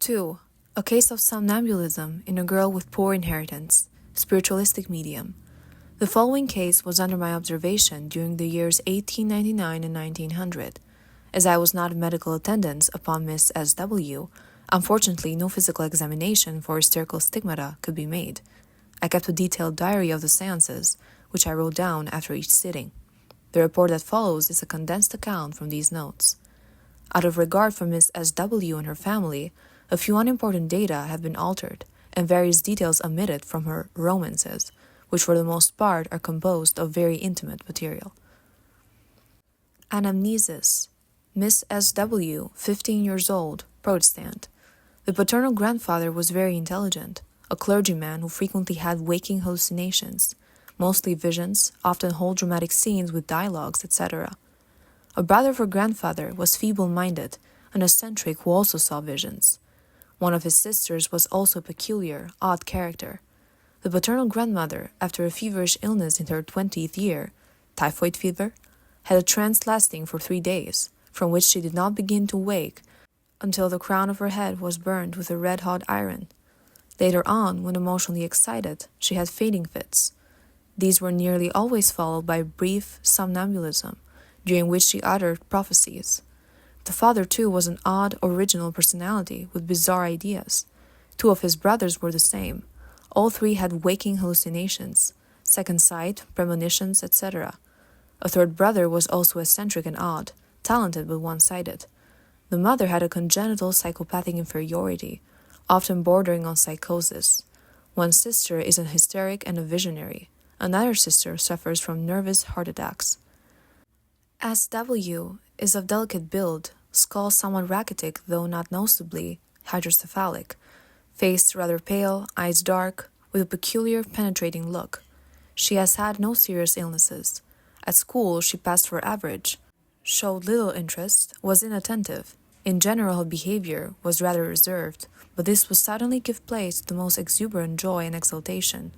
2. A case of somnambulism in a girl with poor inheritance, spiritualistic medium. The following case was under my observation during the years 1899 and 1900. As I was not in medical attendance upon Miss S.W., unfortunately no physical examination for hysterical stigmata could be made. I kept a detailed diary of the seances, which I wrote down after each sitting. The report that follows is a condensed account from these notes. Out of regard for Miss S.W. and her family, a few unimportant data have been altered, and various details omitted from her romances, which for the most part are composed of very intimate material. Anamnesis. Miss S.W., 15 years old, Protestant. The paternal grandfather was very intelligent, a clergyman who frequently had waking hallucinations, mostly visions, often whole dramatic scenes with dialogues, etc. A brother of her grandfather was feeble-minded, an eccentric who also saw visions. One of his sisters was also a peculiar, odd character. The paternal grandmother, after a feverish illness in her 20th year, typhoid fever, had a trance lasting for 3 days, from which she did not begin to wake until the crown of her head was burned with a red-hot iron. Later on, when emotionally excited, she had fainting fits. These were nearly always followed by brief somnambulism, during which she uttered prophecies. The father, too, was an odd, original personality with bizarre ideas. 2 of his brothers were the same. All 3 had waking hallucinations, second sight, premonitions, etc. A third brother was also eccentric and odd, talented but one-sided. The mother had a congenital psychopathic inferiority, often bordering on psychosis. One sister is an hysteric and a visionary. Another sister suffers from nervous heart attacks. S.W. is of delicate build, skull somewhat rachitic though not noticeably hydrocephalic, face rather pale, eyes dark, with a peculiar penetrating look. She has had no serious illnesses. At school she passed for average, showed little interest, was inattentive. In general her behavior was rather reserved, but this would suddenly give place to the most exuberant joy and exultation.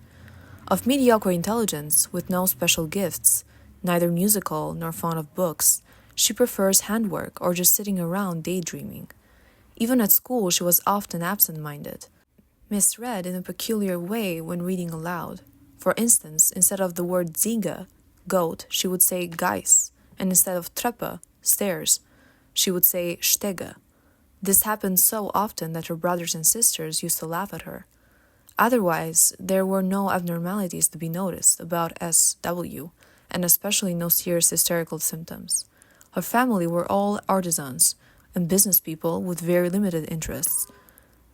Of mediocre intelligence, with no special gifts, neither musical nor fond of books, she prefers handwork or just sitting around daydreaming. Even at school she was often absent-minded, misread in a peculiar way when reading aloud. For instance, instead of the word Ziege, goat, she would say Geis, and instead of Treppe, stairs, she would say Stege. This happened so often that her brothers and sisters used to laugh at her. Otherwise, there were no abnormalities to be noticed about S.W., and especially no serious hysterical symptoms. Her family were all artisans and business people with very limited interests.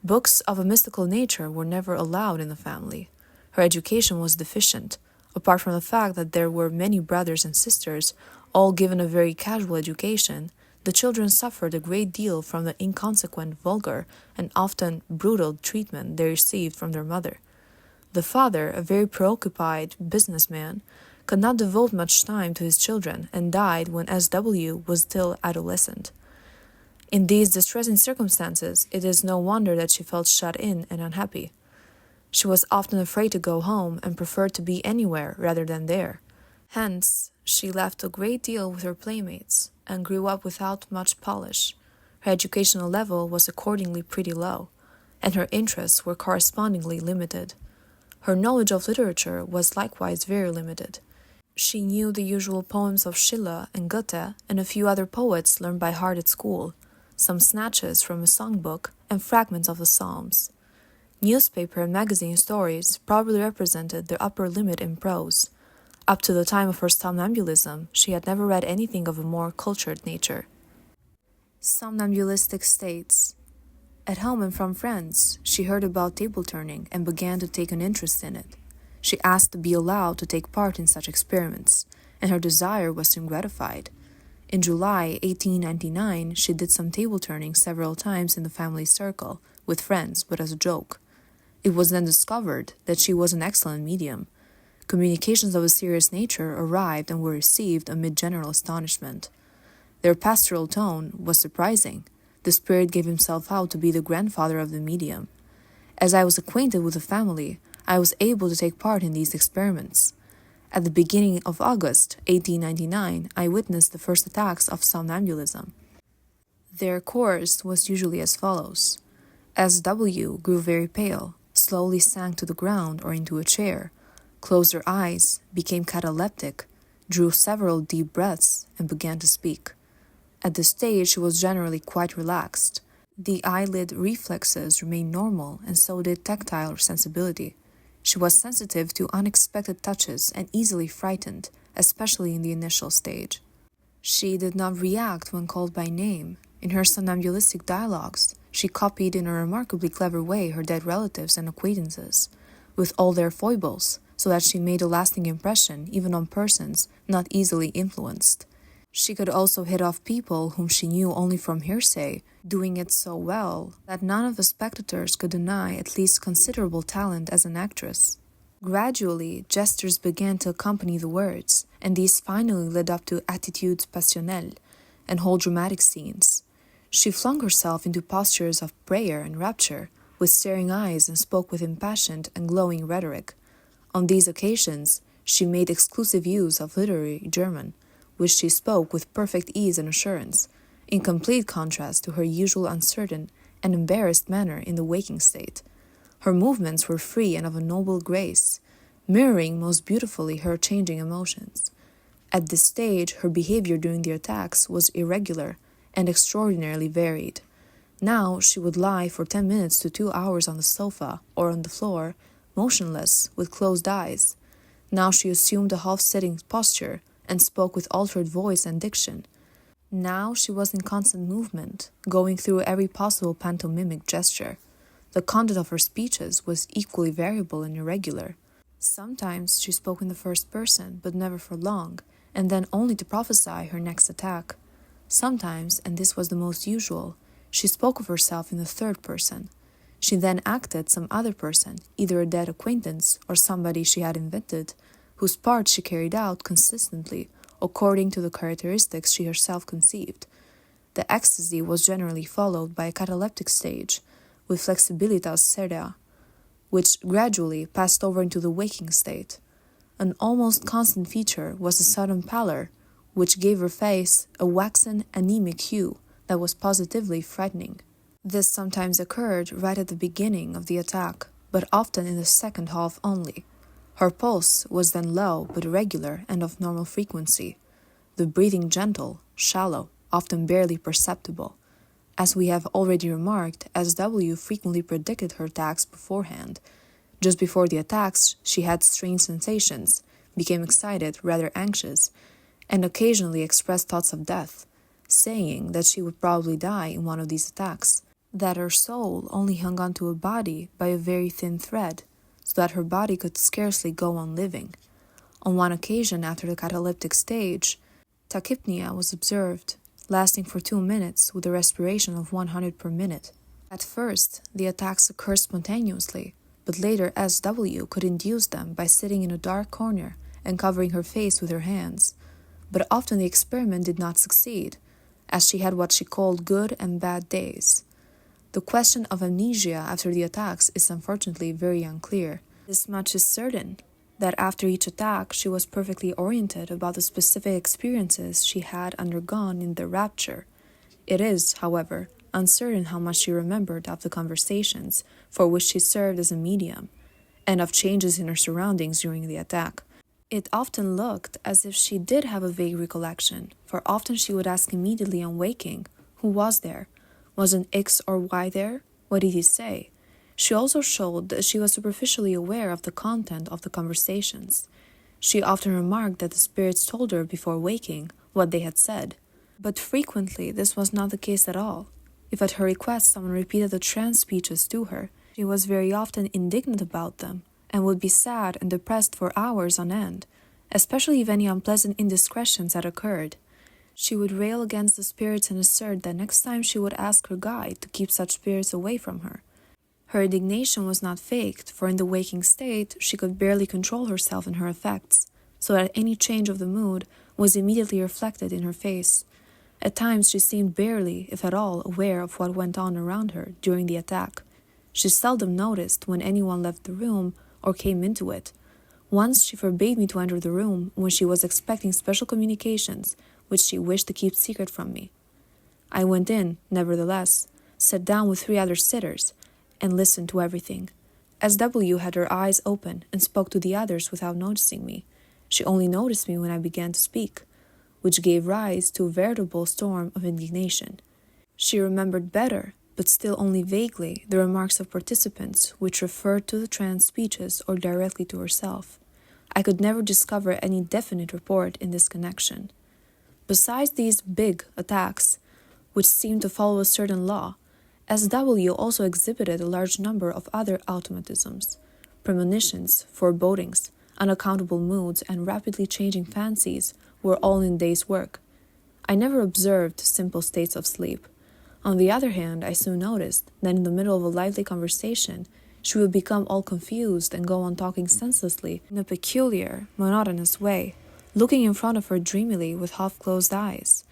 Books of a mystical nature were never allowed in the family. Her education was deficient, apart from the fact that there were many brothers and sisters, all given a very casual education. The children suffered a great deal from the inconsequent, vulgar, and often brutal treatment they received from their mother. The father, a very preoccupied businessman, could not devote much time to his children and died when S.W. was still adolescent. In these distressing circumstances, it is no wonder that she felt shut in and unhappy. She was often afraid to go home and preferred to be anywhere rather than there. Hence, she left a great deal with her playmates and grew up without much polish. Her educational level was accordingly pretty low, and her interests were correspondingly limited. Her knowledge of literature was likewise very limited. She knew the usual poems of Schiller and Goethe and a few other poets learned by heart at school, some snatches from a songbook and fragments of the Psalms. Newspaper and magazine stories probably represented the upper limit in prose. Up to the time of her somnambulism, she had never read anything of a more cultured nature. Somnambulistic states. At home and from friends, she heard about table turning and began to take an interest in it. She asked to be allowed to take part in such experiments, and her desire was soon gratified. In July 1899, she did some table turning several times in the family circle, with friends, but as a joke. It was then discovered that she was an excellent medium. Communications of a serious nature arrived and were received amid general astonishment. Their pastoral tone was surprising. The spirit gave himself out to be the grandfather of the medium. As I was acquainted with the family, I was able to take part in these experiments. At the beginning of August 1899, I witnessed the first attacks of somnambulism. Their course was usually as follows. SW grew very pale, slowly sank to the ground or into a chair, closed her eyes, became cataleptic, drew several deep breaths, and began to speak. At this stage, she was generally quite relaxed. The eyelid reflexes remained normal, and so did tactile sensibility. She was sensitive to unexpected touches and easily frightened, especially in the initial stage. She did not react when called by name. In her somnambulistic dialogues, she copied in a remarkably clever way her dead relatives and acquaintances, with all their foibles, so that she made a lasting impression even on persons not easily influenced. She could also hit off people whom she knew only from hearsay, doing it so well that none of the spectators could deny at least considerable talent as an actress. Gradually, gestures began to accompany the words, and these finally led up to attitudes passionnelles and whole dramatic scenes. She flung herself into postures of prayer and rapture, with staring eyes, and spoke with impassioned and glowing rhetoric. On these occasions, she made exclusive use of literary German, which she spoke with perfect ease and assurance, in complete contrast to her usual uncertain and embarrassed manner in the waking state. Her movements were free and of a noble grace, mirroring most beautifully her changing emotions. At this stage, her behavior during the attacks was irregular and extraordinarily varied. Now she would lie for 10 minutes to 2 hours on the sofa or on the floor, motionless, with closed eyes. Now she assumed a half-sitting posture and spoke with altered voice and diction. Now she was in constant movement, going through every possible pantomimic gesture. The content of her speeches was equally variable and irregular. Sometimes she spoke in the first person, but never for long, and then only to prophesy her next attack. Sometimes, and this was the most usual, she spoke of herself in the third person. She then acted some other person, either a dead acquaintance or somebody she had invented, whose part she carried out consistently, according to the characteristics she herself conceived. The ecstasy was generally followed by a cataleptic stage, with flexibilitas seria, which gradually passed over into the waking state. An almost constant feature was a sudden pallor, which gave her face a waxen, anemic hue that was positively frightening. This sometimes occurred right at the beginning of the attack, but often in the second half only. Her pulse was then low but regular and of normal frequency, the breathing gentle, shallow, often barely perceptible. As we have already remarked, SW frequently predicted her attacks beforehand. Just before the attacks, she had strange sensations, became excited, rather anxious, and occasionally expressed thoughts of death, saying that she would probably die in one of these attacks, that her soul only hung onto a body by a very thin thread, so that her body could scarcely go on living. On one occasion after the cataleptic stage, tachypnea was observed, lasting for 2 minutes with a respiration of 100 per minute. At first, the attacks occurred spontaneously, but later SW could induce them by sitting in a dark corner and covering her face with her hands. But often the experiment did not succeed, as she had what she called good and bad days. The question of amnesia after the attacks is unfortunately very unclear. This much is certain, that after each attack she was perfectly oriented about the specific experiences she had undergone in the rapture. It is, however, uncertain how much she remembered of the conversations for which she served as a medium, and of changes in her surroundings during the attack. It often looked as if she did have a vague recollection, for often she would ask immediately on waking, "Who was there? Was an X or Y there? What did he say?" She also showed that she was superficially aware of the content of the conversations. She often remarked that the spirits told her before waking what they had said, but frequently this was not the case at all. If at her request someone repeated the trance speeches to her, she was very often indignant about them, and would be sad and depressed for hours on end, especially if any unpleasant indiscretions had occurred. She would rail against the spirits and assert that next time she would ask her guide to keep such spirits away from her. Her indignation was not faked, for in the waking state she could barely control herself and her effects, so that any change of the mood was immediately reflected in her face. At times she seemed barely, if at all, aware of what went on around her during the attack. She seldom noticed when anyone left the room or came into it. Once she forbade me to enter the room when she was expecting special communications which she wished to keep secret from me. I went in, nevertheless, sat down with 3 other sitters, and listened to everything. SW had her eyes open and spoke to the others without noticing me. She only noticed me when I began to speak, which gave rise to a veritable storm of indignation. She remembered better, but still only vaguely, the remarks of participants which referred to the trance speeches or directly to herself. I could never discover any definite report in this connection. Besides these big attacks, which seemed to follow a certain law, SW also exhibited a large number of other automatisms, premonitions, forebodings, unaccountable moods, and rapidly changing fancies were all in day's work. I never observed simple states of sleep. On the other hand, I soon noticed that in the middle of a lively conversation, she would become all confused and go on talking senselessly in a peculiar, monotonous way, looking in front of her dreamily with half-closed eyes.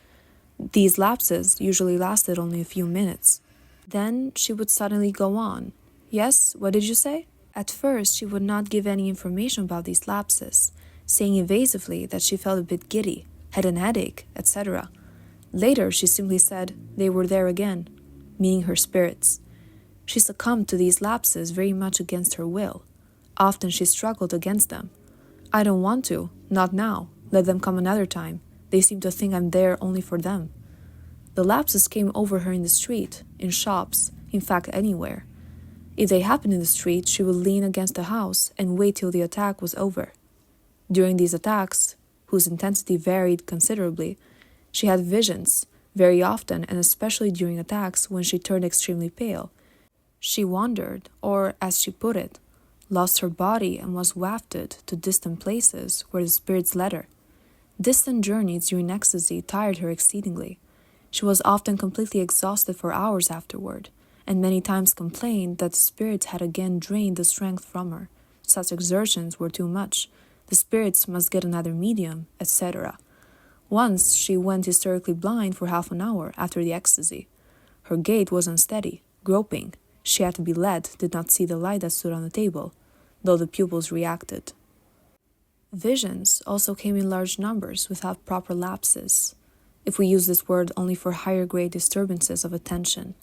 These lapses usually lasted only a few minutes. Then she would suddenly go on. "Yes, what did you say?" At first, she would not give any information about these lapses, saying evasively that she felt a bit giddy, had an headache, etc. Later, she simply said they were there again, meaning her spirits. She succumbed to these lapses very much against her will. Often she struggled against them. "I don't want to, not now, let them come another time. They seem to think I'm there only for them." The lapses came over her in the street, in shops, in fact anywhere. If they happened in the street, she would lean against a house and wait till the attack was over. During these attacks, whose intensity varied considerably, she had visions, very often and especially during attacks when she turned extremely pale. She wandered, or, as she put it, lost her body and was wafted to distant places where the spirits led her. Distant journeys during ecstasy tired her exceedingly. She was often completely exhausted for hours afterward, and many times complained that the spirits had again drained the strength from her. Such exertions were too much. The spirits must get another medium, etc. Once she went hysterically blind for half an hour after the ecstasy. Her gait was unsteady, groping. She had to be led, did not see the light that stood on the table, though the pupils reacted. Visions also came in large numbers without proper lapses, if we use this word only for higher grade disturbances of attention.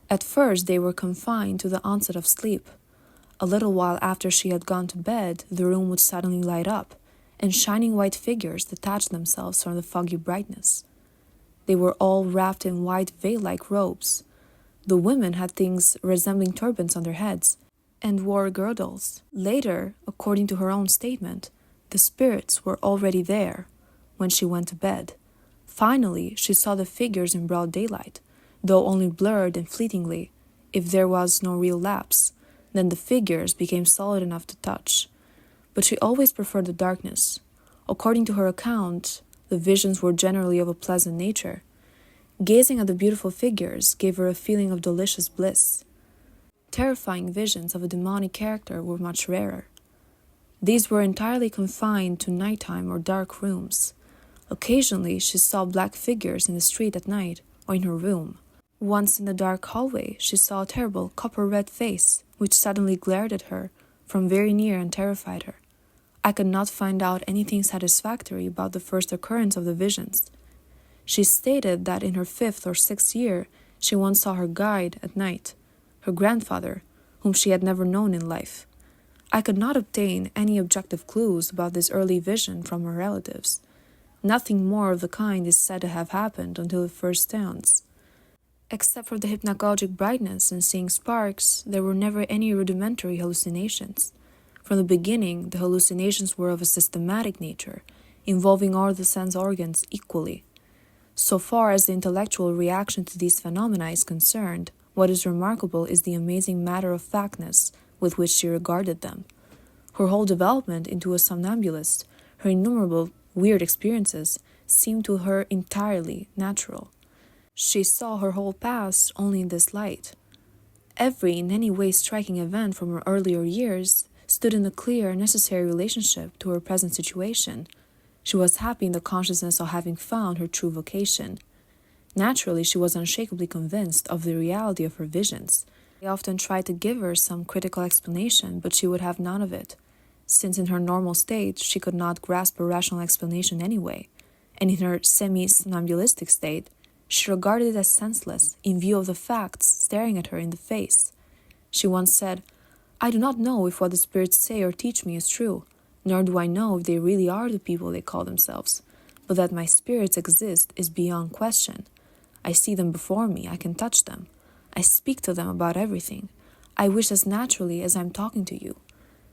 At first they were confined to the onset of sleep. A little while after she had gone to bed, the room would suddenly light up, and shining white figures detached themselves from the foggy brightness. They were all wrapped in white veil-like robes. The women had things resembling turbans on their heads, and wore girdles. Later, according to her own statement, the spirits were already there when she went to bed. Finally, she saw the figures in broad daylight, though only blurred and fleetingly. If there was no real lapse, then the figures became solid enough to touch. But she always preferred the darkness. According to her account, the visions were generally of a pleasant nature. Gazing at the beautiful figures gave her a feeling of delicious bliss. Terrifying visions of a demonic character were much rarer. These were entirely confined to nighttime or dark rooms. Occasionally, she saw black figures in the street at night or in her room. Once in the dark hallway, she saw a terrible copper-red face, which suddenly glared at her from very near and terrified her. I could not find out anything satisfactory about the first occurrence of the visions. She stated that in her 5th or 6th year, she once saw her guide at night, her grandfather, whom she had never known in life. I could not obtain any objective clues about this early vision from her relatives. Nothing more of the kind is said to have happened until the first seance. Except for the hypnagogic brightness and seeing sparks, there were never any rudimentary hallucinations. From the beginning, the hallucinations were of a systematic nature, involving all the sense organs equally. So far as the intellectual reaction to these phenomena is concerned, what is remarkable is the amazing matter-of-factness with which she regarded them. Her whole development into a somnambulist, her innumerable weird experiences, seemed to her entirely natural. She saw her whole past only in this light. Every in any way striking event from her earlier years stood in a clear and necessary relationship to her present situation. She was happy in the consciousness of having found her true vocation. Naturally, she was unshakably convinced of the reality of her visions. I often tried to give her some critical explanation, but she would have none of it, since in her normal state she could not grasp a rational explanation anyway, and in her semi-somnambulistic state she regarded it as senseless in view of the facts staring at her in the face. She once said, "I do not know if what the spirits say or teach me is true, nor do I know if they really are the people they call themselves, but that my spirits exist is beyond question. I see them before me, I can touch them. I speak to them about everything. I wish as naturally as I'm talking to you.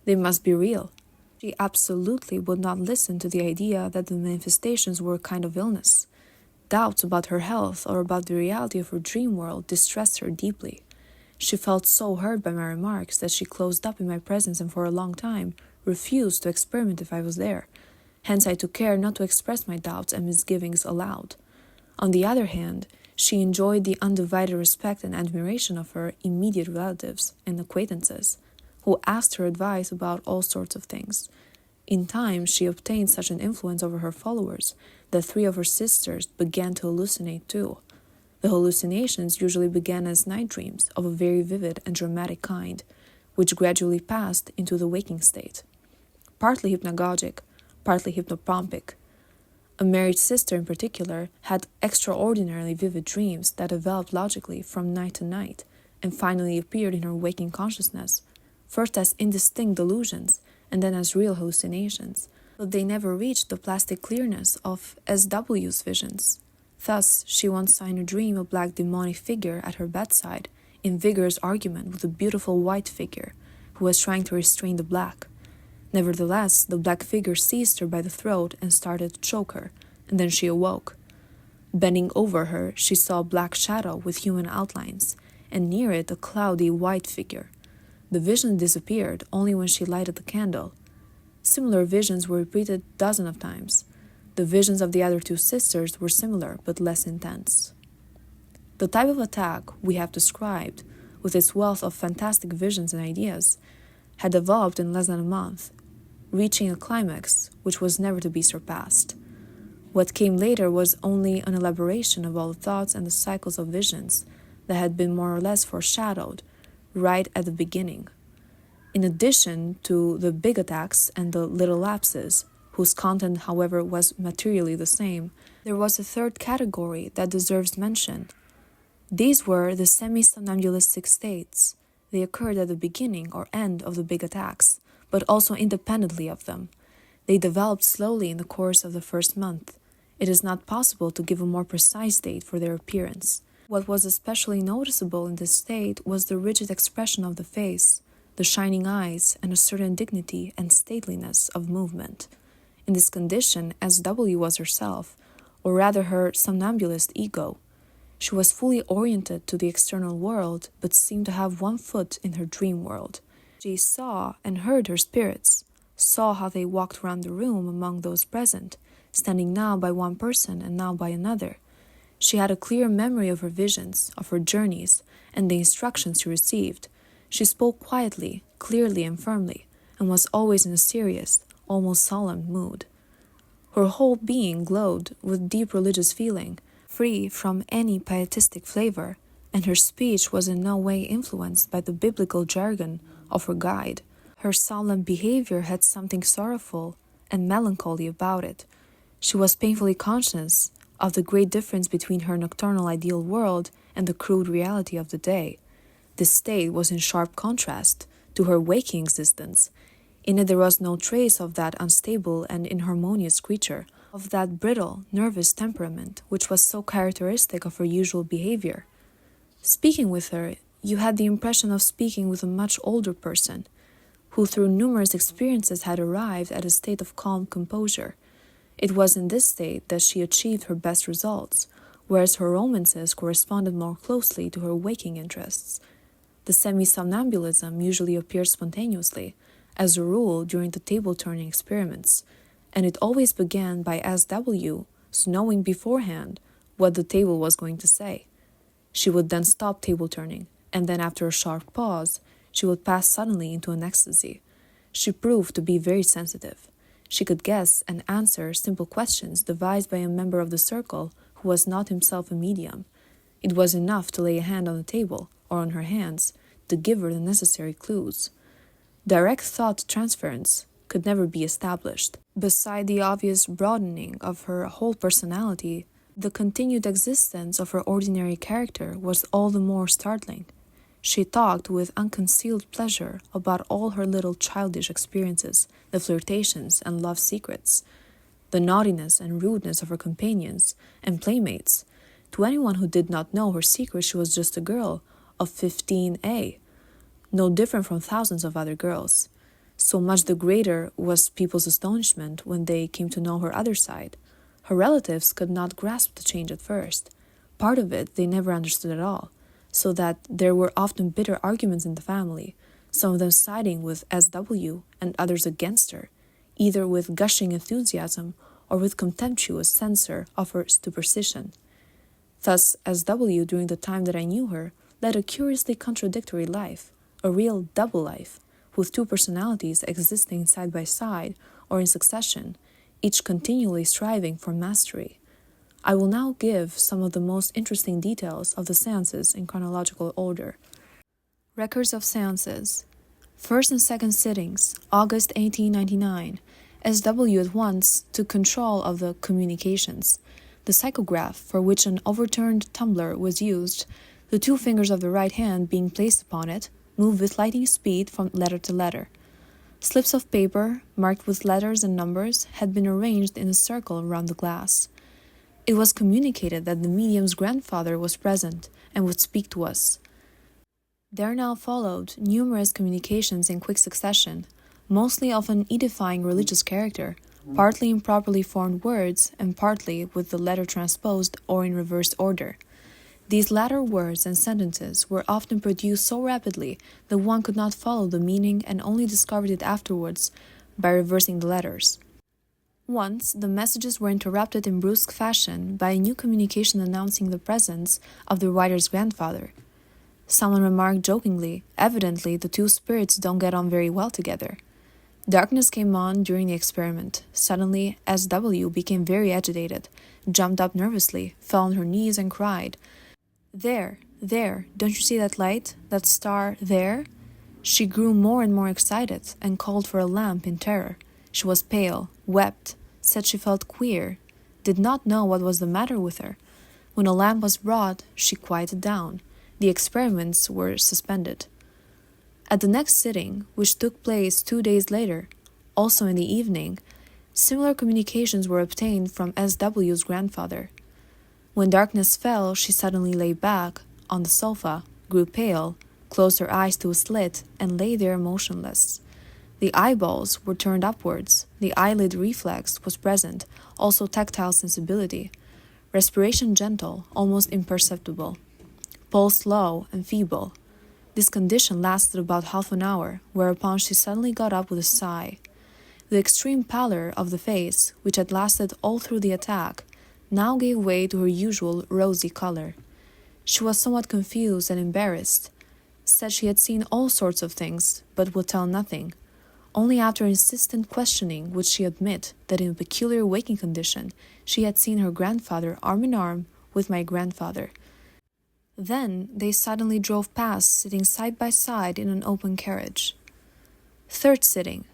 They must be real." She absolutely would not listen to the idea that the manifestations were a kind of illness. Doubts about her health or about the reality of her dream world distressed her deeply. She felt so hurt by my remarks that she closed up in my presence and for a long time refused to experiment if I was there. Hence I took care not to express my doubts and misgivings aloud. On the other hand, she enjoyed the undivided respect and admiration of her immediate relatives and acquaintances, who asked her advice about all sorts of things. In time, she obtained such an influence over her followers that 3 of her sisters began to hallucinate too. The hallucinations usually began as night dreams of a very vivid and dramatic kind, which gradually passed into the waking state. Partly hypnagogic, partly hypnopompic. A married sister in particular had extraordinarily vivid dreams that developed logically from night to night and finally appeared in her waking consciousness, first as indistinct delusions and then as real hallucinations, but they never reached the plastic clearness of SW's visions. Thus, she once saw in a dream a black demonic figure at her bedside in vigorous argument with a beautiful white figure who was trying to restrain the black. Nevertheless, the black figure seized her by the throat and started to choke her, and then she awoke. Bending over her, she saw a black shadow with human outlines, and near it a cloudy white figure. The vision disappeared only when she lighted the candle. Similar visions were repeated dozens of times. The visions of the other 2 sisters were similar but less intense. The type of attack we have described, with its wealth of fantastic visions and ideas, had developed in less than a month, reaching a climax which was never to be surpassed. What came later was only an elaboration of all the thoughts and the cycles of visions that had been more or less foreshadowed right at the beginning. In addition to the big attacks and the little lapses, whose content, however, was materially the same, there was a third category that deserves mention. These were the semi-somnambulistic states. They occurred at the beginning or end of the big attacks, but also independently of them. They developed slowly in the course of the first month. It is not possible to give a more precise date for their appearance. What was especially noticeable in this state was the rigid expression of the face, the shining eyes, and a certain dignity and stateliness of movement. In this condition, SW was herself, or rather her somnambulist ego. She was fully oriented to the external world, but seemed to have one foot in her dream world. She saw and heard her spirits, saw how they walked around the room among those present, standing now by one person and now by another. She had a clear memory of her visions, of her journeys, and the instructions she received. She spoke quietly, clearly and firmly, and was always in a serious, almost solemn mood. Her whole being glowed with deep religious feeling, free from any pietistic flavor, and her speech was in no way influenced by the biblical jargon of her guide. Her solemn behavior had something sorrowful and melancholy about it. She was painfully conscious of the great difference between her nocturnal ideal world and the crude reality of the day. This state was in sharp contrast to her waking existence. In it there was no trace of that unstable and inharmonious creature, of that brittle, nervous temperament which was so characteristic of her usual behavior. Speaking with her, you had the impression of speaking with a much older person, who through numerous experiences had arrived at a state of calm composure. It was in this state that she achieved her best results, whereas her romances corresponded more closely to her waking interests. The semi-somnambulism usually appeared spontaneously, as a rule during the table-turning experiments, and it always began by SW knowing beforehand what the table was going to say. She would then stop table-turning, and then after a sharp pause, she would pass suddenly into an ecstasy. She proved to be very sensitive. She could guess and answer simple questions devised by a member of the circle who was not himself a medium. It was enough to lay a hand on the table, or on her hands, to give her the necessary clues. Direct thought transference could never be established. Beside the obvious broadening of her whole personality, the continued existence of her ordinary character was all the more startling. she talked with unconcealed pleasure about all her little childish experiences, the flirtations and love secrets, the naughtiness and rudeness of her companions and playmates. To anyone who did not know her secret, she was just a girl of 15A, no different from thousands of other girls. So much the greater was people's astonishment when they came to know her other side. Her relatives could not grasp the change at first. Part of it they never understood at all, so that there were often bitter arguments in the family, some of them siding with SW and others against her, either with gushing enthusiasm or with contemptuous censure of her superstition. Thus, SW, during the time that I knew her, led a curiously contradictory life, a real double life, with two personalities existing side by side or in succession, each continually striving for mastery. I will now give some of the most interesting details of the seances in chronological order. Records of seances. First and second sittings, August 1899. SW at once took control of the communications. The psychograph, for which an overturned tumbler was used, the two fingers of the right hand being placed upon it, moved with lightning speed from letter to letter. Slips of paper, marked with letters and numbers, had been arranged in a circle around the glass. It was communicated that the medium's grandfather was present and would speak to us. There now followed numerous communications in quick succession, mostly of an edifying religious character, partly in properly formed words and partly with the letter transposed or in reversed order. These latter words and sentences were often produced so rapidly that one could not follow the meaning and only discovered it afterwards by reversing the letters. Once, the messages were interrupted in brusque fashion by a new communication announcing the presence of the writer's grandfather. Someone remarked jokingly, "Evidently, the two spirits don't get on very well together." Darkness came on during the experiment. Suddenly, SW became very agitated, jumped up nervously, fell on her knees and cried, there, don't you see that light, that star there?" She grew more and more excited and called for a lamp in terror. She was pale, wept, said she felt queer, did not know what was the matter with her. When a lamp was brought, she quieted down. The experiments were suspended. At the next sitting, which took place 2 days later, also in the evening, similar communications were obtained from SW's grandfather. When darkness fell, she suddenly lay back on the sofa, grew pale, closed her eyes to a slit, and lay there motionless. The eyeballs were turned upwards, the eyelid reflex was present, also tactile sensibility. Respiration gentle, almost imperceptible. Pulse low and feeble. This condition lasted about half an hour, whereupon she suddenly got up with a sigh. The extreme pallor of the face, which had lasted all through the attack, now gave way to her usual rosy color. She was somewhat confused and embarrassed, said she had seen all sorts of things, but would tell nothing. Only after insistent questioning would she admit that in a peculiar waking condition she had seen her grandfather arm in arm with my grandfather. Then they suddenly drove past, sitting side by side in an open carriage. Third sitting.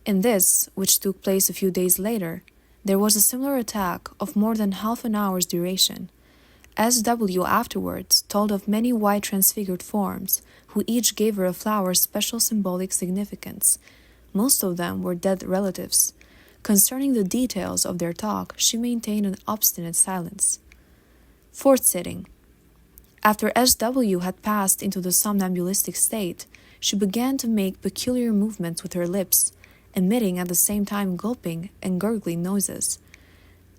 In this, which took place a few days later, there was a similar attack of more than half an hour's duration. SW afterwards told of many white transfigured forms, who each gave her a flower's special symbolic significance. Most of them were dead relatives. Concerning the details of their talk, she maintained an obstinate silence. Fourth sitting. After SW had passed into the somnambulistic state, she began to make peculiar movements with her lips, emitting at the same time gulping and gurgling noises.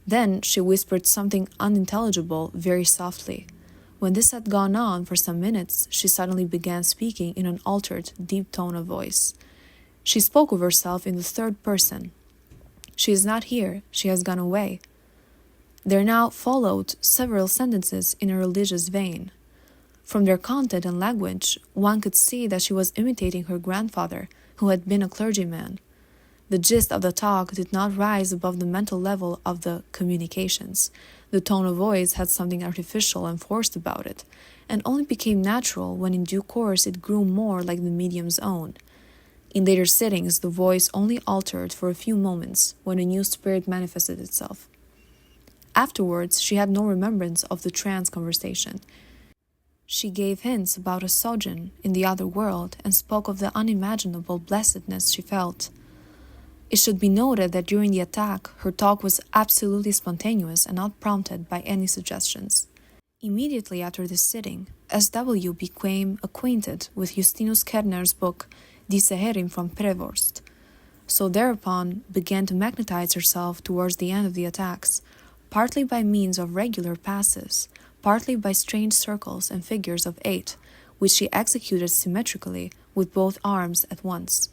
Then she whispered something unintelligible very softly. When this had gone on for some minutes, she suddenly began speaking in an altered, deep tone of voice. She spoke of herself in the third person. "She is not here, she has gone away." There now followed several sentences in a religious vein. From their content and language, one could see that she was imitating her grandfather, who had been a clergyman. The gist of the talk did not rise above the mental level of the communications. The tone of voice had something artificial and forced about it, and only became natural when in due course it grew more like the medium's own. In later sittings, the voice only altered for a few moments when a new spirit manifested itself. Afterwards, she had no remembrance of the trance conversation. She gave hints about a sojourn in the other world and spoke of the unimaginable blessedness she felt. It should be noted that during the attack, her talk was absolutely spontaneous and not prompted by any suggestions. Immediately after this sitting, S.W. became acquainted with Justinus Kerner's book Die Seherin from Prevorst, so thereupon began to magnetize herself towards the end of the attacks, partly by means of regular passives, partly by strange circles and figures of 8, which she executed symmetrically with both arms at once.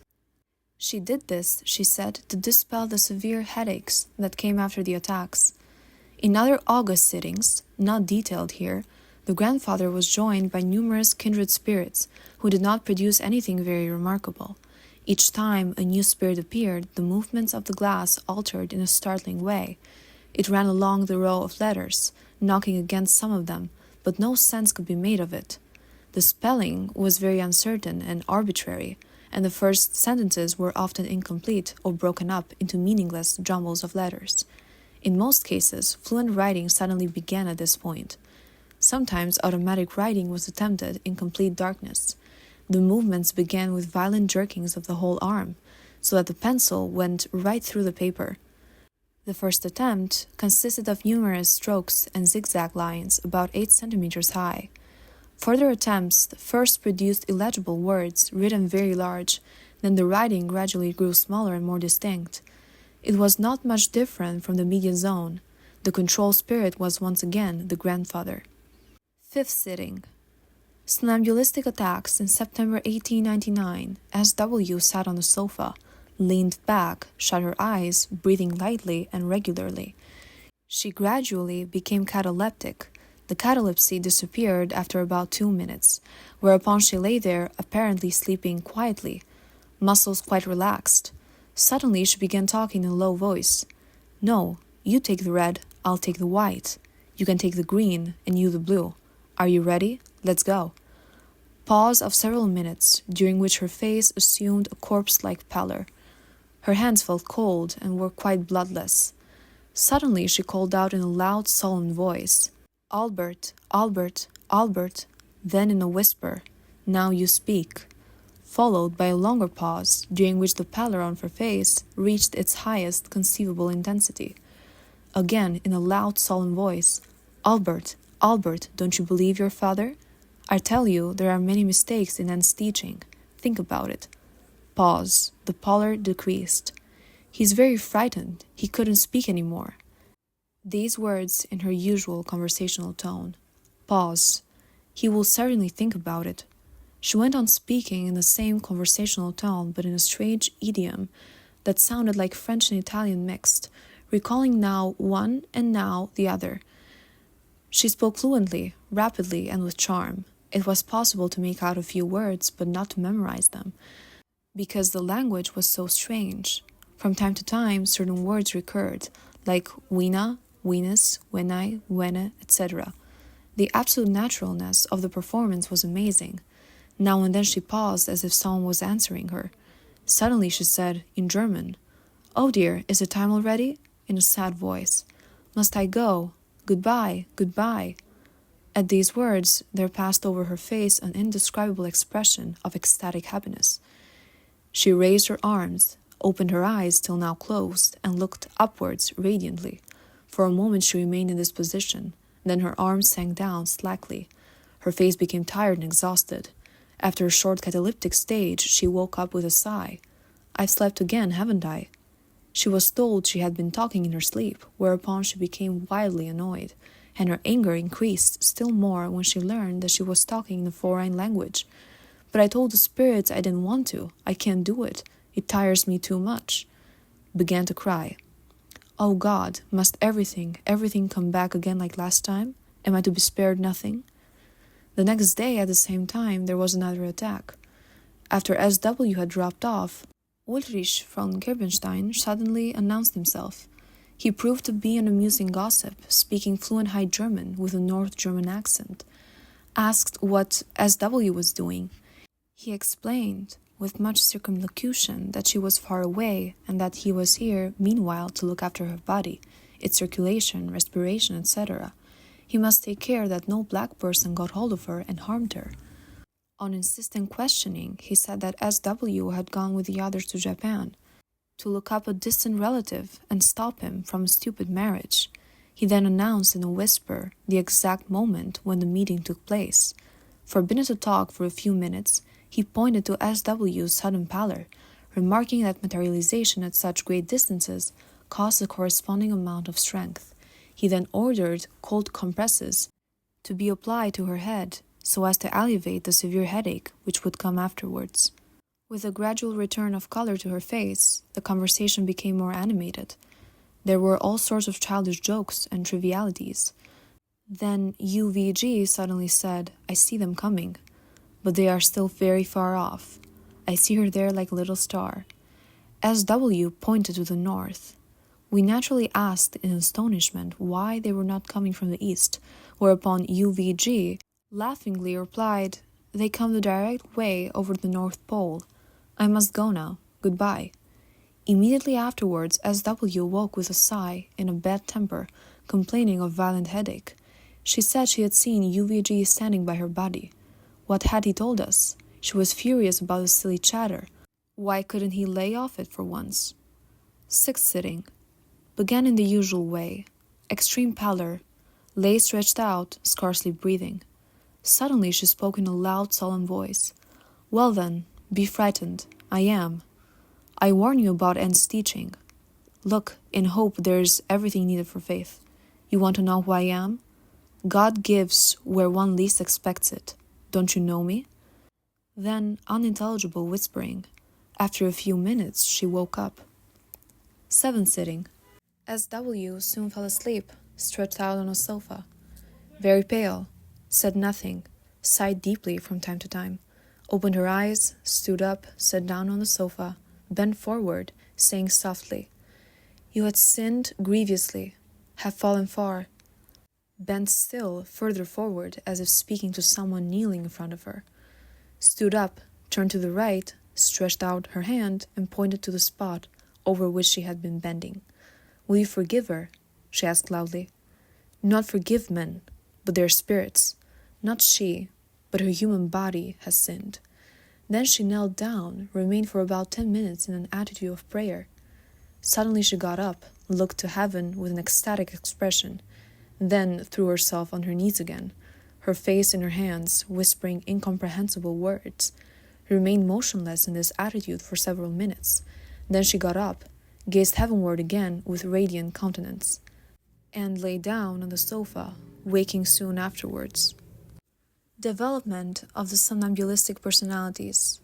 She did this, she said, to dispel the severe headaches that came after the attacks. In other august sittings, not detailed here, the grandfather was joined by numerous kindred spirits who did not produce anything very remarkable. Each time a new spirit appeared, the movements of the glass altered in a startling way. It ran along the row of letters, knocking against some of them, but no sense could be made of it. The spelling was very uncertain and arbitrary, and the first sentences were often incomplete or broken up into meaningless jumbles of letters. In most cases, fluent writing suddenly began at this point. Sometimes automatic writing was attempted in complete darkness. The movements began with violent jerkings of the whole arm, so that the pencil went right through the paper. The first attempt consisted of numerous strokes and zigzag lines about 8 centimeters high. Further attempts first produced illegible words written very large, then the writing gradually grew smaller and more distinct. It was not much different from the median zone. The control spirit was once again the grandfather. Fifth sitting. Somnambulistic attacks in September 1899. S.W. sat on the sofa, leaned back, shut her eyes, breathing lightly and regularly. She gradually became cataleptic. The catalepsy disappeared after about 2 minutes, whereupon she lay there, apparently sleeping quietly, muscles quite relaxed. Suddenly she began talking in a low voice. "No, you take the red, I'll take the white. You can take the green, and you the blue. Are you ready? Let's go." Pause of several minutes, during which her face assumed a corpse-like pallor. Her hands felt cold and were quite bloodless. Suddenly she called out in a loud, sullen voice, "Albert, Albert, Albert," then in a whisper, "Now you speak," followed by a longer pause, during which the pallor on her face reached its highest conceivable intensity. Again, in a loud, sullen voice, "Albert, Albert, don't you believe your father? I tell you, there are many mistakes in Anne's teaching. Think about it." Pause. The pallor decreased. "He's very frightened. He couldn't speak any more." These words in her usual conversational tone. Pause. "He will certainly think about it." She went on speaking in the same conversational tone, but in a strange idiom that sounded like French and Italian mixed, recalling now one and now the other. She spoke fluently, rapidly, and with charm. It was possible to make out a few words, but not to memorize them, because the language was so strange. From time to time, certain words recurred, like wina, winis, wenai, wene, etc. The absolute naturalness of the performance was amazing. Now and then she paused as if someone was answering her. Suddenly she said, in German, "Oh dear, is it time already?" in a sad voice. "Must I go? Goodbye, goodbye." At these words, there passed over her face an indescribable expression of ecstatic happiness. She raised her arms, opened her eyes till now closed, and looked upwards radiantly. For a moment she remained in this position, then her arms sank down slackly. Her face became tired and exhausted. After a short cataleptic stage, she woke up with a sigh. "I've slept again, haven't I?" She was told she had been talking in her sleep, whereupon she became wildly annoyed, and her anger increased still more when she learned that she was talking in a foreign language. "But I told the spirits I didn't want to. I can't do it. It tires me too much." Began to cry. "Oh God, must everything come back again like last time? Am I to be spared nothing?" The next day, at the same time, there was another attack. After S.W. had dropped off, Ulrich von Gerbenstein suddenly announced himself. He proved to be an amusing gossip, speaking fluent High German with a North German accent. Asked what S.W. was doing, he explained, with much circumlocution, that she was far away and that he was here, meanwhile, to look after her body, its circulation, respiration, etc. He must take care that no black person got hold of her and harmed her. On insistent questioning, he said that SW had gone with the others to Japan to look up a distant relative and stop him from a stupid marriage. He then announced in a whisper the exact moment when the meeting took place. Forbidden to talk for a few minutes, he pointed to SW's sudden pallor, remarking that materialization at such great distances caused a corresponding amount of strength. He then ordered cold compresses to be applied to her head so as to alleviate the severe headache which would come afterwards. With a gradual return of color to her face, the conversation became more animated. There were all sorts of childish jokes and trivialities. Then UVG suddenly said, "I see them coming, but they are still very far off. I see her there like a little star." SW pointed to the north. We naturally asked in astonishment why they were not coming from the east, whereupon UVG laughingly replied, "They come the direct way over the North Pole. I must go now. Goodbye." Immediately afterwards, SW woke with a sigh, in a bad temper, complaining of violent headache. She said she had seen UVG standing by her body. What had he told us? She was furious about the silly chatter. Why couldn't he lay off it for once? Sixth sitting. Began in the usual way. Extreme pallor. Lay stretched out, scarcely breathing. Suddenly she spoke in a loud, solemn voice. "Well then, be frightened. I am. I warn you about N's teaching. Look, in hope there's everything needed for faith. You want to know who I am? God gives where one least expects it. Don't you know me?" Then, unintelligible whispering. After a few minutes, she woke up. Seventh sitting. SW soon fell asleep, stretched out on a sofa. Very pale, said nothing, sighed deeply from time to time, opened her eyes, stood up, sat down on the sofa, bent forward, saying softly, "You had sinned grievously, have fallen far." Bent still further forward as if speaking to someone kneeling in front of her. Stood up, turned to the right, stretched out her hand and pointed to the spot over which she had been bending. "Will you forgive her?" she asked loudly. "Not forgive men, but their spirits. Not she, but her human body has sinned." Then she knelt down, remained for about 10 minutes in an attitude of prayer. Suddenly she got up, looked to heaven with an ecstatic expression, then threw herself on her knees again, her face in her hands, whispering incomprehensible words. Remained motionless in this attitude for several minutes. Then she got up, gazed heavenward again with radiant countenance, and lay down on the sofa, waking soon afterwards. Development of the somnambulistic personalities.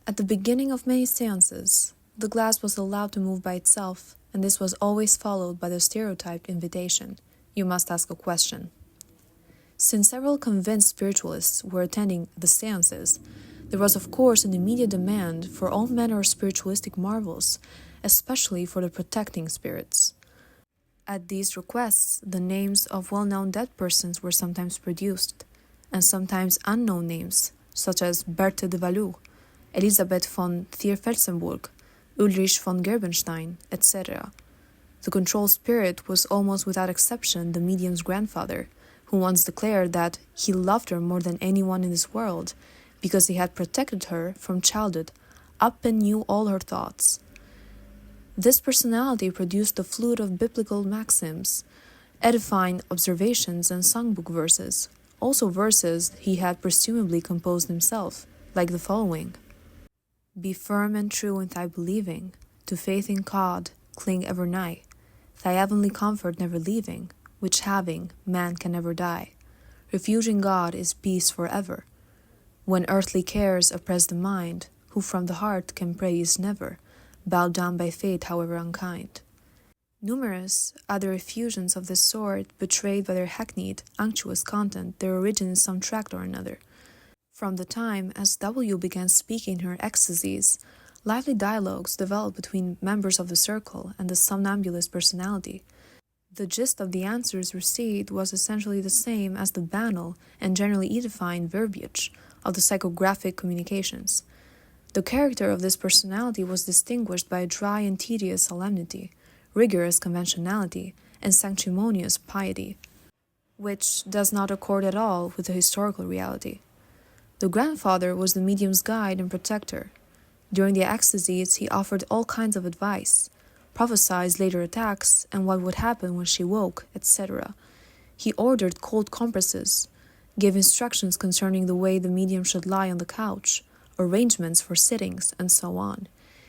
At the beginning of many seances, the glass was allowed to move by itself, and this was always followed by the stereotyped invitation, "You must ask a question." Since several convinced spiritualists were attending the seances, there was of course an immediate demand for all manner of spiritualistic marvels, especially for the protecting spirits. At these requests, the names of well-known dead persons were sometimes produced, and sometimes unknown names, such as Berthe de Valoux, Elisabeth von Thier-Felsenburg, Ulrich von Gerbenstein, etc. The control spirit was almost without exception the medium's grandfather, who once declared that he loved her more than anyone in this world, because he had protected her from childhood up and knew all her thoughts. This personality produced the fluid of biblical maxims, edifying observations and songbook verses, also verses he had presumably composed himself, like the following: "Be firm and true in thy believing, to faith in God cling ever nigh, thy heavenly comfort never leaving, which having, man can never die. Refuge in God is peace forever. When earthly cares oppress the mind, who from the heart can pray is never bowed down by fate, however unkind." Numerous other effusions of this sort betrayed by their hackneyed, unctuous content their origin in some tract or another. From the time SW began speaking her ecstasies, lively dialogues developed between members of the circle and the somnambulist personality. The gist of the answers received was essentially the same as the banal and generally edifying verbiage of the psychographic communications. The character of this personality was distinguished by a dry and tedious solemnity, rigorous conventionality, and sanctimonious piety. which does not accord at all with the historical reality. The grandfather was the medium's guide and protector. During the ecstasies, he offered all kinds of advice, prophesied later attacks and what would happen when she woke, etc. He ordered cold compresses, gave instructions concerning the way the medium should lie on the couch, arrangements for sittings, and so on.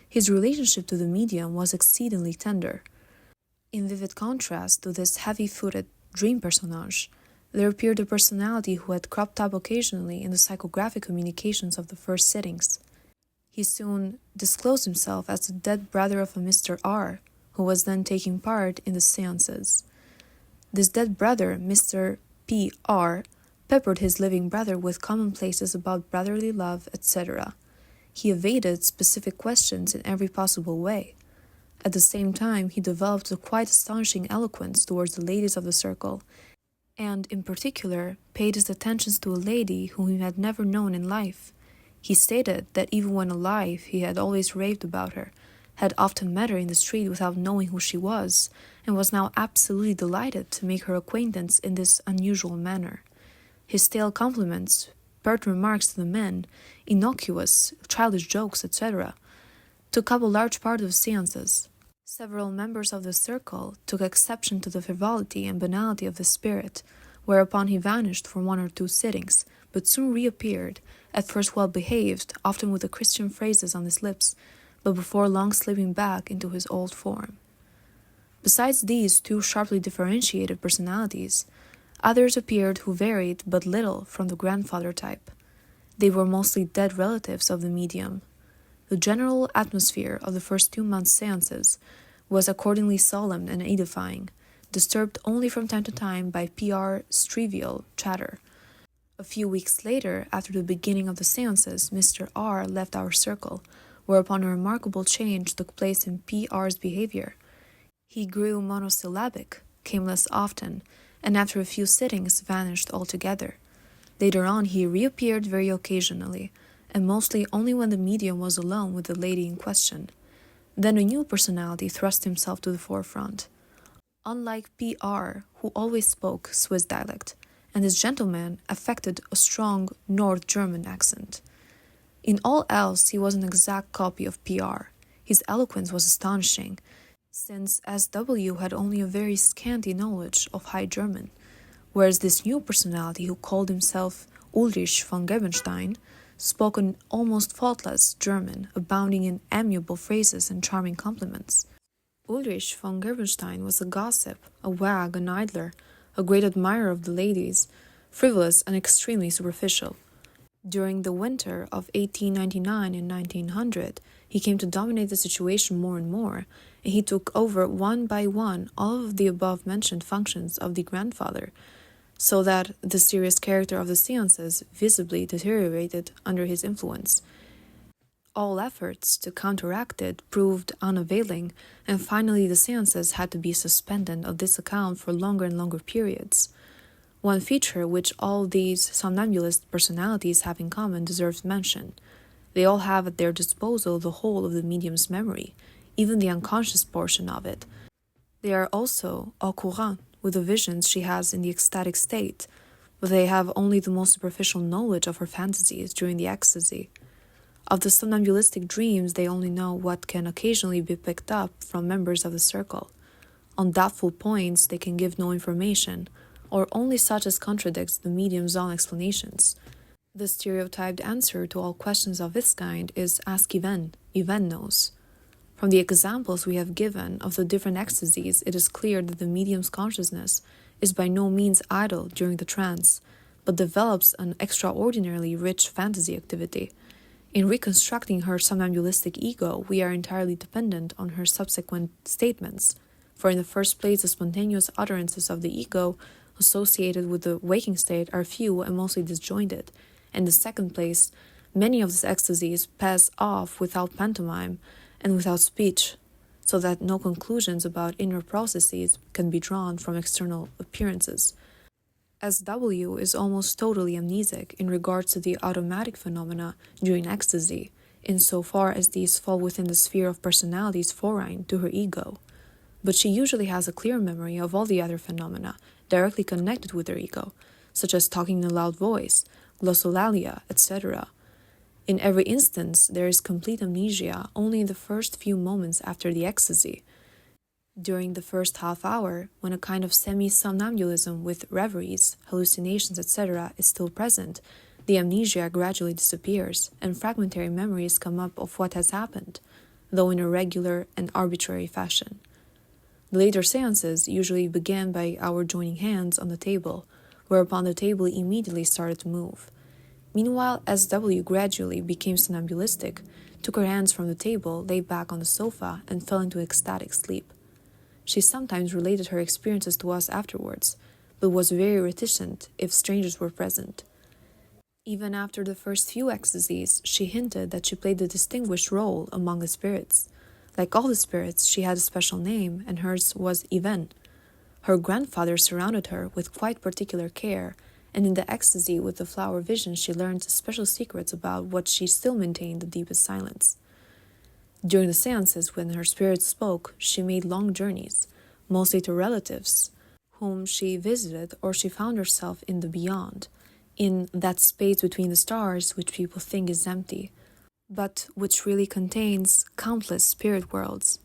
His relationship to the medium was exceedingly tender. In vivid contrast to this heavy-footed dream personage, there appeared a personality who had cropped up occasionally in the psychographic communications of the first sittings. He soon disclosed himself as the dead brother of a Mr. R, who was then taking part in the seances. This dead brother, Mr. P. R., peppered his living brother with commonplaces about brotherly love, etc. He evaded specific questions in every possible way. At the same time, he developed a quite astonishing eloquence towards the ladies of the circle, and, in particular, paid his attentions to a lady whom he had never known in life. He stated that even when alive, he had always raved about her, had often met her in the street without knowing who she was, and was now absolutely delighted to make her acquaintance in this unusual manner. His stale compliments, pert remarks to the men, innocuous, childish jokes, etc., took up a large part of the seances. Several members of the circle took exception to the frivolity and banality of the spirit, whereupon he vanished for 1 or 2 sittings, but soon reappeared, at first well behaved, often with the Christian phrases on his lips, but before long slipping back into his old form. Besides these 2 sharply differentiated personalities, others appeared who varied but little from the grandfather type. They were mostly dead relatives of the medium. The general atmosphere of the first 2 months' seances was accordingly solemn and edifying, disturbed only from time to time by P.R.'s trivial chatter. A few weeks later, after the beginning of the seances, Mr. R. left our circle, whereupon a remarkable change took place in P.R.'s behavior. He grew monosyllabic, came less often, and after a few sittings vanished altogether. Later on he reappeared very occasionally, and mostly only when the medium was alone with the lady in question. Then a new personality thrust himself to the forefront. Unlike P.R., who always spoke Swiss dialect, and this gentleman affected a strong North German accent. In all else he was an exact copy of P.R. His eloquence was astonishing, since S.W. had only a very scanty knowledge of High German, whereas this new personality, who called himself Ulrich von Gerbenstein, spoke an almost faultless German, abounding in amiable phrases and charming compliments. Ulrich von Gerbenstein was a gossip, a wag, an idler, a great admirer of the ladies, frivolous and extremely superficial. During the winter of 1899 and 1900, he came to dominate the situation more and more, and he took over one by one all of the above-mentioned functions of the grandfather, so that the serious character of the seances visibly deteriorated under his influence. All efforts to counteract it proved unavailing, and finally the seances had to be suspended on this account for longer and longer periods. One feature which all these somnambulist personalities have in common deserves mention. They all have at their disposal the whole of the medium's memory, even the unconscious portion of it. They are also au courant with the visions she has in the ecstatic state, but they have only the most superficial knowledge of her fantasies during the ecstasy. Of the somnambulistic dreams, they only know what can occasionally be picked up from members of the circle. On doubtful points, they can give no information, or only such as contradicts the medium's own explanations. The stereotyped answer to all questions of this kind is ask Yvonne knows. From the examples we have given of the different ecstasies, it is clear that the medium's consciousness is by no means idle during the trance, but develops an extraordinarily rich fantasy activity. In reconstructing her somnambulistic ego, we are entirely dependent on her subsequent statements, for in the first place the spontaneous utterances of the ego associated with the waking state are few and mostly disjointed, and in the second place, many of these ecstasies pass off without pantomime and without speech, so that no conclusions about inner processes can be drawn from external appearances. S.W. is almost totally amnesic in regards to the automatic phenomena during ecstasy, insofar as these fall within the sphere of personalities foreign to her ego. But she usually has a clear memory of all the other phenomena, directly connected with their ego, such as talking in a loud voice, glossolalia, etc. In every instance, there is complete amnesia only in the first few moments after the ecstasy. During the first half hour, when a kind of semi-somnambulism with reveries, hallucinations, etc. is still present, the amnesia gradually disappears and fragmentary memories come up of what has happened, though in a regular and arbitrary fashion. The later seances usually began by our joining hands on the table, whereupon the table immediately started to move. Meanwhile, SW gradually became somnambulistic, took her hands from the table, lay back on the sofa, and fell into ecstatic sleep. She sometimes related her experiences to us afterwards, but was very reticent if strangers were present. Even after the first few ecstasies, she hinted that she played a distinguished role among the spirits. Like all the spirits, she had a special name, and hers was Yven. Her grandfather surrounded her with quite particular care, and in the ecstasy with the flower vision she learned special secrets about what she still maintained the deepest silence. During the seances, when her spirit spoke, she made long journeys, mostly to relatives, whom she visited, or she found herself in the beyond, in that space between the stars which people think is empty, but which really contains countless spirit worlds.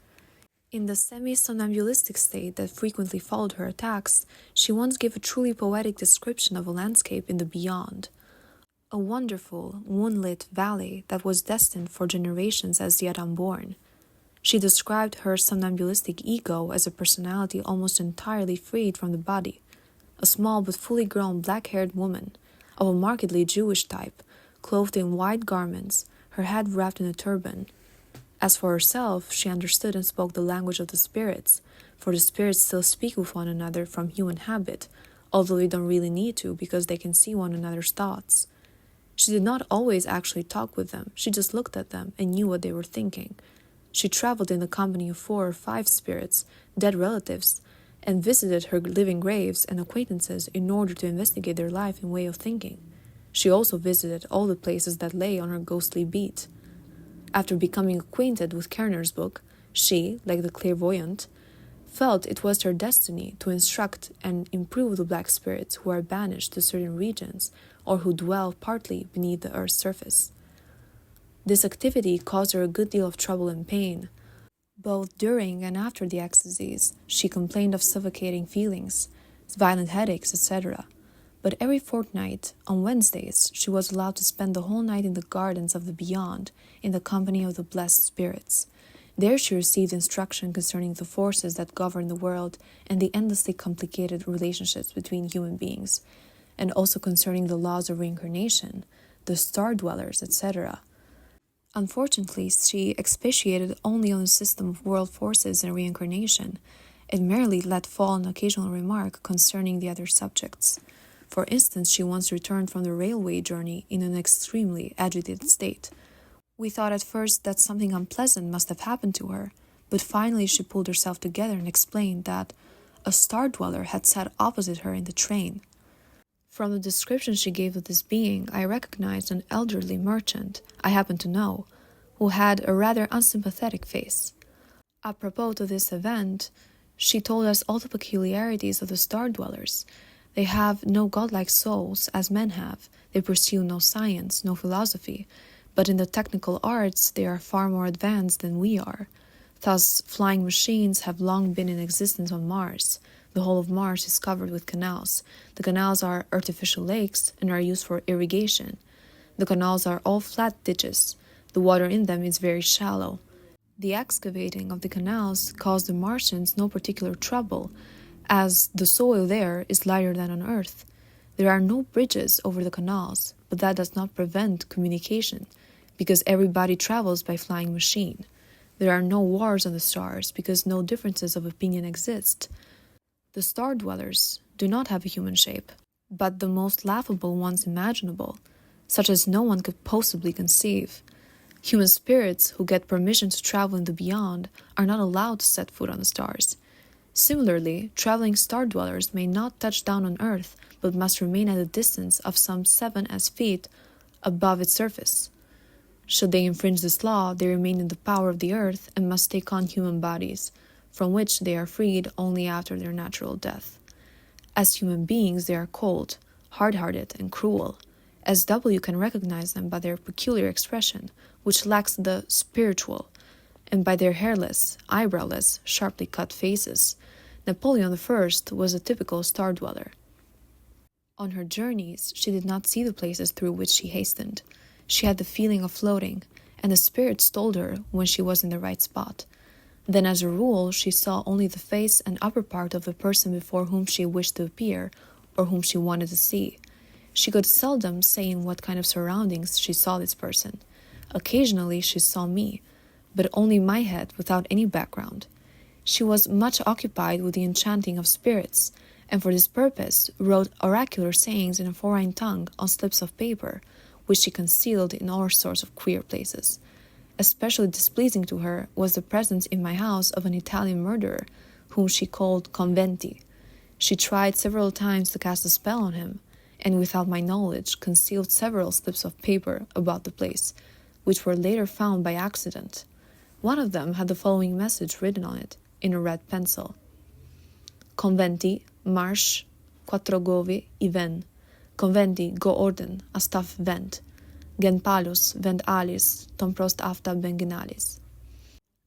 In the semi-somnambulistic state that frequently followed her attacks, she once gave a truly poetic description of a landscape in the beyond. A wonderful, moonlit valley that was destined for generations as yet unborn. She described her somnambulistic ego as a personality almost entirely freed from the body, a small but fully grown black-haired woman, of a markedly Jewish type, clothed in white garments, her head wrapped in a turban. As for herself, she understood and spoke the language of the spirits, for the spirits still speak with one another from human habit, although they don't really need to because they can see one another's thoughts. She did not always actually talk with them, she just looked at them and knew what they were thinking. She traveled in the company of 4 or 5 spirits, dead relatives, and visited her living graves and acquaintances in order to investigate their life and way of thinking. She also visited all the places that lay on her ghostly beat. After becoming acquainted with Kerner's book, she, like the clairvoyant, felt it was her destiny to instruct and improve the black spirits who are banished to certain regions or who dwell partly beneath the earth's surface. This activity caused her a good deal of trouble and pain. Both during and after the ecstasies, she complained of suffocating feelings, violent headaches, etc. But every fortnight, on Wednesdays, she was allowed to spend the whole night in the gardens of the beyond, in the company of the blessed spirits. There she received instruction concerning the forces that govern the world and the endlessly complicated relationships between human beings, and also concerning the laws of reincarnation, the star-dwellers, etc. Unfortunately, she expatiated only on the system of world forces and reincarnation, and merely let fall an occasional remark concerning the other subjects. For instance, she once returned from the railway journey in an extremely agitated state. We thought at first that something unpleasant must have happened to her, but finally she pulled herself together and explained that a star-dweller had sat opposite her in the train. From the description she gave of this being, I recognized an elderly merchant I happened to know, who had a rather unsympathetic face. Apropos to this event, she told us all the peculiarities of the star-dwellers. They have no godlike souls, as men have. They pursue no science, no philosophy, but in the technical arts they are far more advanced than we are. Thus, flying machines have long been in existence on Mars. The whole of Mars is covered with canals. The canals are artificial lakes and are used for irrigation. The canals are all flat ditches. The water in them is very shallow. The excavating of the canals caused the Martians no particular trouble, as the soil there is lighter than on Earth. There are no bridges over the canals, but that does not prevent communication, because everybody travels by flying machine. There are no wars on the stars, because no differences of opinion exist. The star-dwellers do not have a human shape, but the most laughable ones imaginable, such as no one could possibly conceive. Human spirits who get permission to travel in the beyond are not allowed to set foot on the stars. Similarly, traveling star-dwellers may not touch down on Earth, but must remain at a distance of some 7 feet above its surface. Should they infringe this law, they remain in the power of the Earth and must take on human bodies, from which they are freed only after their natural death. As human beings, they are cold, hard-hearted, and cruel. SW can recognize them by their peculiar expression, which lacks the spiritual, and by their hairless, eyebrowless, sharply cut faces. Napoleon I was a typical star-dweller. On her journeys, she did not see the places through which she hastened. She had the feeling of floating, and the spirits told her when she was in the right spot. Then, as a rule, she saw only the face and upper part of the person before whom she wished to appear, or whom she wanted to see. She could seldom say in what kind of surroundings she saw this person. Occasionally she saw me, but only my head without any background. She was much occupied with the enchanting of spirits, and for this purpose wrote oracular sayings in a foreign tongue on slips of paper, which she concealed in all sorts of queer places. Especially displeasing to her was the presence in my house of an Italian murderer, whom she called Conventi. She tried several times to cast a spell on him, and without my knowledge concealed several slips of paper about the place, which were later found by accident. One of them had the following message written on it, in a red pencil. Conventi, marsch, quattro govi, i ven. Conventi, go orden, a staff vent. Gen palus, vent alis, tom prost afta bengenalis.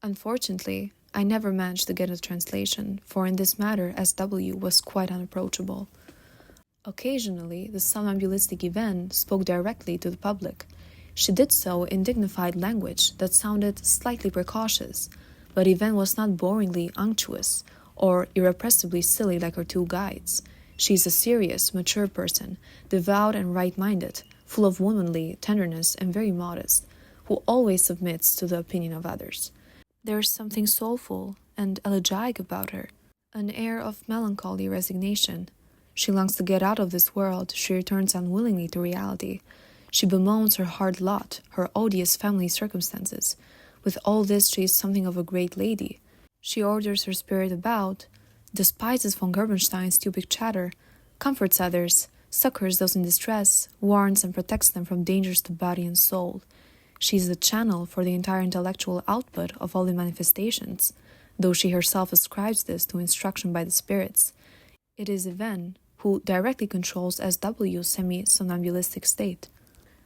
Unfortunately, I never managed to get a translation, for in this matter SW was quite unapproachable. Occasionally, the somnambulistic Yvonne spoke directly to the public. She did so in dignified language that sounded slightly precautious, but Yvonne was not boringly unctuous or irrepressibly silly like her two guides. She is a serious, mature person, devout and right-minded, full of womanly tenderness and very modest, who always submits to the opinion of others. There is something soulful and elegiac about her, an air of melancholy resignation. She longs to get out of this world, she returns unwillingly to reality. She bemoans her hard lot, her odious family circumstances. With all this, she is something of a great lady. She orders her spirit about, despises von Gerbenstein's stupid chatter, comforts others, succors those in distress, warns and protects them from dangers to body and soul. She is the channel for the entire intellectual output of all the manifestations, though she herself ascribes this to instruction by the spirits. It is Yvonne who directly controls SW's semi-somnambulistic state.